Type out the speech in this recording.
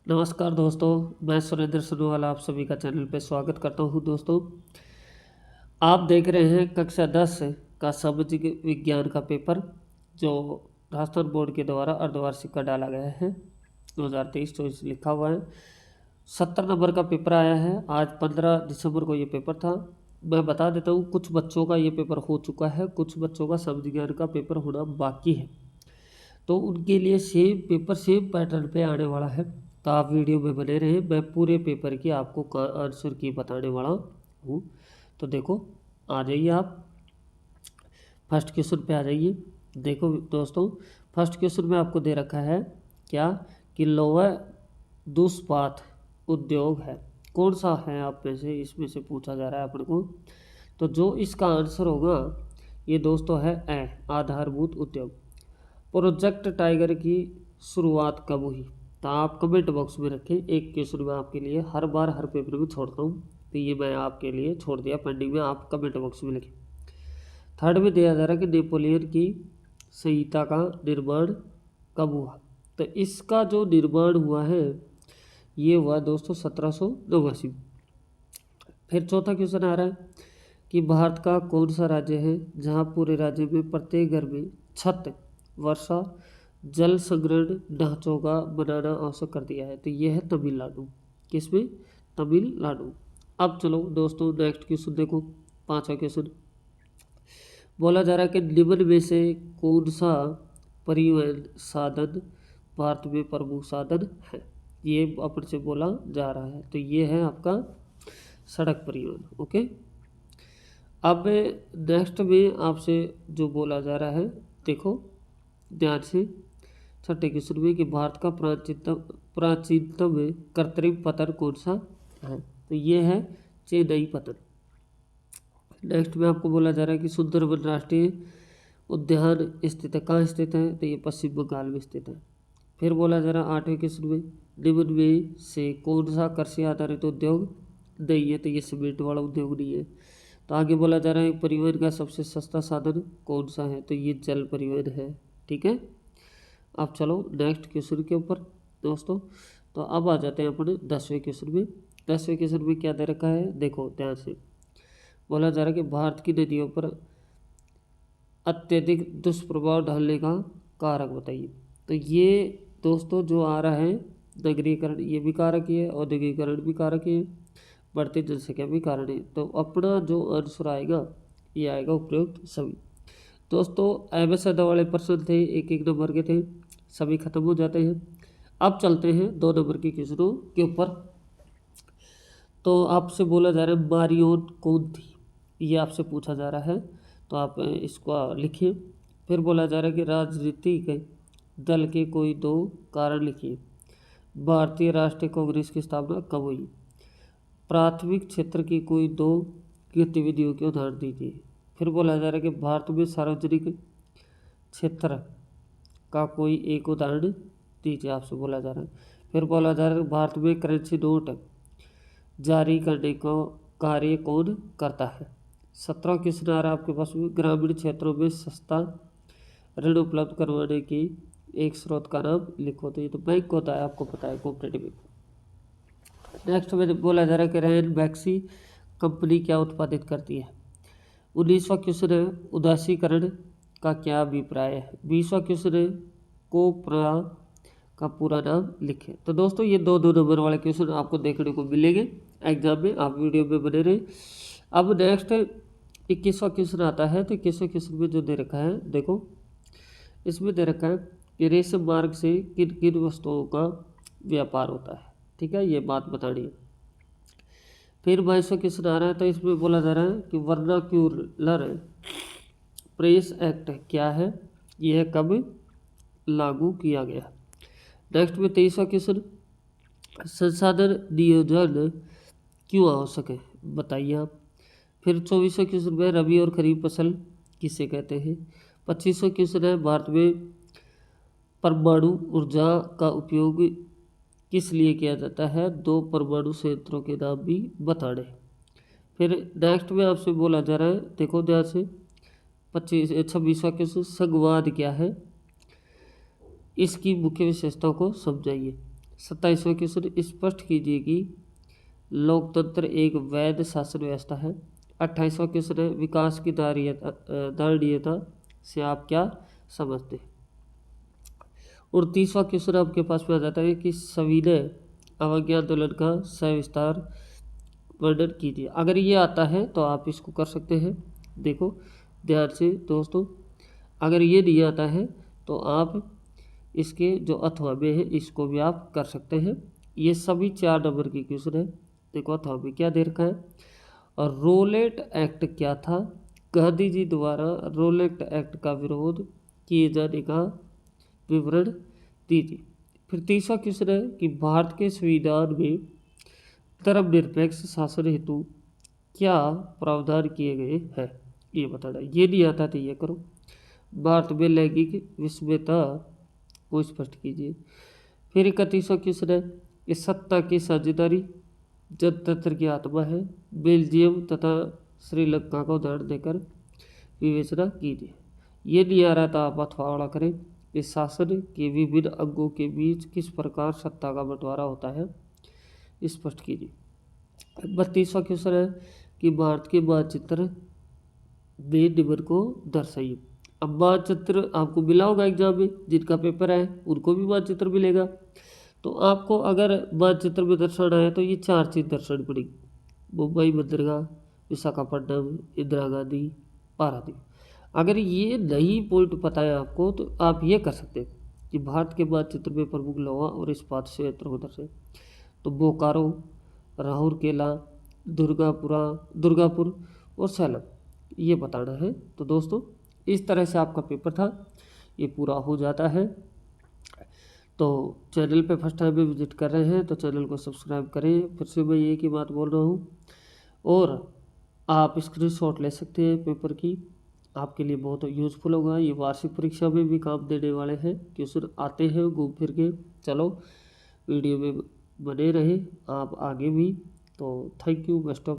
नमस्कार दोस्तों, मैं सुरेंद्र सुनोवाला आप सभी का चैनल पे स्वागत करता हूँ। दोस्तों, आप देख रहे हैं कक्षा 10 का सामाजिक विज्ञान का पेपर जो राजस्थान बोर्ड के द्वारा अर्धवार्षिक का डाला गया है 2023-24 लिखा हुआ है। 70 नंबर का पेपर आया है। आज 15 दिसंबर को ये पेपर था। मैं बता देता हूँ, कुछ बच्चों का ये पेपर हो चुका है, कुछ बच्चों का समाज विज्ञान का पेपर होना बाकी है, तो उनके लिए सेम पेपर सेम पैटर्न पे आने वाला है। तो आप वीडियो में बने रहे, मैं पूरे पेपर की आपको आंसर की बताने वाला हूँ। तो देखो, आ जाइए आप फर्स्ट क्वेश्चन पे आ जाइए। देखो दोस्तों, फर्स्ट क्वेश्चन में आपको दे रखा है क्या कि लौह दुष्पात उद्योग है, कौन सा है आप में से, इसमें से पूछा जा रहा है अपन को। तो जो इसका आंसर होगा ये दोस्तों है आधारभूत उद्योग। प्रोजेक्ट टाइगर की शुरुआत कब हुई? तो आप कमेंट बॉक्स में रखें। एक क्वेश्चन मैं आपके लिए हर बार हर पेपर में छोड़ता हूँ, तो ये मैं आपके लिए छोड़ दिया पेंडिंग में, आप कमेंट बॉक्स में लिखें। थर्ड में दिया जा रहा है कि नेपोलियन की संहिता का निर्माण कब हुआ? तो इसका जो निर्माण हुआ है ये हुआ दोस्तों 1789। फिर चौथा क्वेश्चन आ रहा है कि भारत का कौन सा राज्य है जहाँ पूरे राज्य में प्रत्येक घर में छत वर्षा जल संग्रहण ढांचों का बनाना आवश्यक कर दिया है? तो यह है तमिलनाडु। किसमें? तमिलनाडु। अब चलो दोस्तों नेक्स्ट क्वेश्चन देखो, पांचवा क्वेश्चन बोला जा रहा है कि निम्न में से कौन सा परिवहन साधन भारत में प्रमुख साधन है? ये अपन से बोला जा रहा है, तो ये है आपका सड़क परिवहन। ओके, अब नेक्स्ट में आपसे जो बोला जा रहा है, देखो ध्यान से, छठे क्वेश्चन में कि भारत का प्राचीनतम कृत्रिम पतन कौन सा है? तो ये है चेन्नई पतन। नेक्स्ट में आपको बोला जा रहा है कि सुंदरबन राष्ट्रीय उद्यान स्थित है, कहाँ स्थित है? तो ये पश्चिम बंगाल में स्थित है। फिर बोला जा रहा है आठवें क्वेश्चन में निम्न में से कौन सा कृषि आधारित उद्योग नहीं है? तो ये सीमेंट वाला उद्योग नहीं है। तो आगे बोला जा रहा है परिवहन का सबसे सस्ता साधन कौन सा है? तो ये जल परिवहन है। ठीक है, अब चलो नेक्स्ट क्वेश्चन के ऊपर दोस्तों। तो अब आ जाते हैं अपने 10वें क्वेश्चन में। 10वें क्वेश्चन में क्या दे रखा है, देखो ध्यान से। बोला जा रहा है कि भारत की नदियों पर अत्यधिक दुष्प्रभाव डालने का कारक बताइए। तो ये दोस्तों जो आ रहा है नगरीकरण, ये भी कारक ही है, औद्योगिकरण भी कारक ही है, बढ़ती जनसंख्या भी कारण है। तो अपना जो आंसर आएगा ये आएगा उपयुक्त सभी। दोस्तों एमएस वाले प्रश्न थे, एक एक नंबर के थे, सभी खत्म हो जाते हैं। अब चलते हैं 2 नंबर के क्वेश्चनों के ऊपर। तो आपसे बोला जा रहा है मारियोन कौन थी, ये आपसे पूछा जा रहा है, तो आप इसको लिखिए। फिर बोला जा रहा है कि राजनीतिक दल के कोई 2 कारण लिखिए। भारतीय राष्ट्रीय कांग्रेस की स्थापना कब हुई? प्राथमिक क्षेत्र की कोई 2 गतिविधियों के उदाहरण दीजिए। फिर बोला जा रहा है कि भारत में सार्वजनिक क्षेत्र का कोई एक उदाहरण दीजिए, आपसे बोला जा रहा है। फिर बोला जा रहा है कि भारत में करेंसी नोट जारी करने का कार्य कौन करता है? 17 क्वेश्चन आ रहा है आपके पास में, ग्रामीण क्षेत्रों में सस्ता ऋण उपलब्ध करवाने की एक स्रोत का नाम लिखो। तो ये तो बैंक होता है, आपको पता है, कोऑपरेटिव बैंक। नेक्स्ट में बोला जा रहा है कि रैन बैक्सी कंपनी क्या उत्पादित करती है? 19वां क्वेश्चन है उदासीकरण का क्या अभिप्राय है? 20वां क्वेश्चन है कोपरा का पूरा नाम लिखें। तो दोस्तों ये 2 नंबर वाले क्वेश्चन आपको देखने को मिलेंगे एग्जाम में, आप वीडियो में बने रहे। अब नेक्स्ट 21वां क्वेश्चन आता है। तो 21वें क्वेश्चन में जो दे रखा है, देखो इसमें दे रखा है कि रेशम मार्ग से किन किन वस्तुओं का व्यापार होता है। ठीक है, ये बात बतानी है। फिर 22वां क्वेश्चन आ रहा है, तो इसमें बोला जा रहा है कि वर्नाक्यूलर प्रेस एक्ट क्या है, यह कब लागू किया गया? नेक्स्ट में 23वां क्वेश्चन संसाधन नियोजन क्यों आवश्यक है, बताइए आप। फिर 24वां क्वेश्चन में रबी और खरीफ फसल किसे कहते हैं। 25वां क्वेश्चन है भारत में परमाणु ऊर्जा का उपयोग किस लिए किया जाता है, 2 परमाणु संयंत्रों के नाम भी बताने। फिर नेक्स्ट में आपसे बोला जा रहा है, देखो ध्यान से, 26वां क्वेश्चन संघवाद क्या है, इसकी मुख्य विशेषताओं को समझाइए। 27वां क्वेश्चन, स्पष्ट कीजिए कि लोकतंत्र एक वैध शासन व्यवस्था है। 28वां क्वेश्चन है, विकास की धारणीयता से आप क्या समझते हैं। और 30वां क्वेश्चन आपके पास में आ जाता है कि सविनय अवज्ञा आंदोलन का सविस्तार वर्णन कीजिए। अगर ये आता है तो आप इसको कर सकते हैं। देखो ध्यान से दोस्तों, अगर ये नहीं आता है तो आप इसके जो अथवा में है इसको भी आप कर सकते हैं। ये सभी 4 नंबर की क्वेश्चन है। देखो अथवा में क्या दे रखा है, और रोलेट एक्ट क्या था, गांधी जी द्वारा रोलेट एक्ट का विरोध किए जाने का विवरण दीजिए। फिर 30वां क्वेश्चन है कि भारत के संविधान में धर्मनिरपेक्ष शासन हेतु क्या प्रावधान किए गए हैं, ये बताना। ये नहीं आता तो ये करो। भारत में लैंगिक विषमता को स्पष्ट कीजिए। फिर 31वां क्वेश्चन है कि सत्ता की साझेदारी जनतंत्र की आत्मा है, बेल्जियम तथा श्रीलंका का उदाहरण देकर विवेचना कीजिए। ये नहीं आ रहा तो आप अथवा करें कि शासन के विभिन्न अंगों के बीच किस प्रकार सत्ता का बंटवारा होता है, स्पष्ट कीजिए। 32वां क्वेश्चन है कि भारत के मानचित्र में निम्न को दर्शाइए। अब मानचित्र आपको मिला होगा एग्जाम में, जिनका पेपर है उनको भी मानचित्र मिलेगा। तो आपको अगर मानचित्र में दर्शाना है तो ये 4 चीज़ दर्शानी पड़ेगी। मुंबई, बंदरगाह, विशाखापट्टनम, इंदिरा गांधी, पारादीप। अगर ये नहीं पॉइंट पता है आपको तो आप ये कर सकते हैं कि भारत के मानचित्र में प्रमुख लोहा और इस्पात संयंत्रों को दर्शाए। तो बोकारो, राउरकेला, दुर्गापुर और सैलम, ये बताना है। तो दोस्तों इस तरह से आपका पेपर था, ये पूरा हो जाता है। तो चैनल पे फर्स्ट टाइम में विजिट कर रहे हैं तो चैनल को सब्सक्राइब करें। फिर से मैं ये की बात बोल रहा हूँ, और आप स्क्रीनशॉट ले सकते हैं पेपर की, आपके लिए बहुत यूज़फुल होगा। ये वार्षिक परीक्षा में भी काम देने वाले हैं, क्वेश्चन आते हैं घूम फिर के। चलो वीडियो में बने रहे आप आगे भी। तो थैंक यू, बेस्ट ऑफ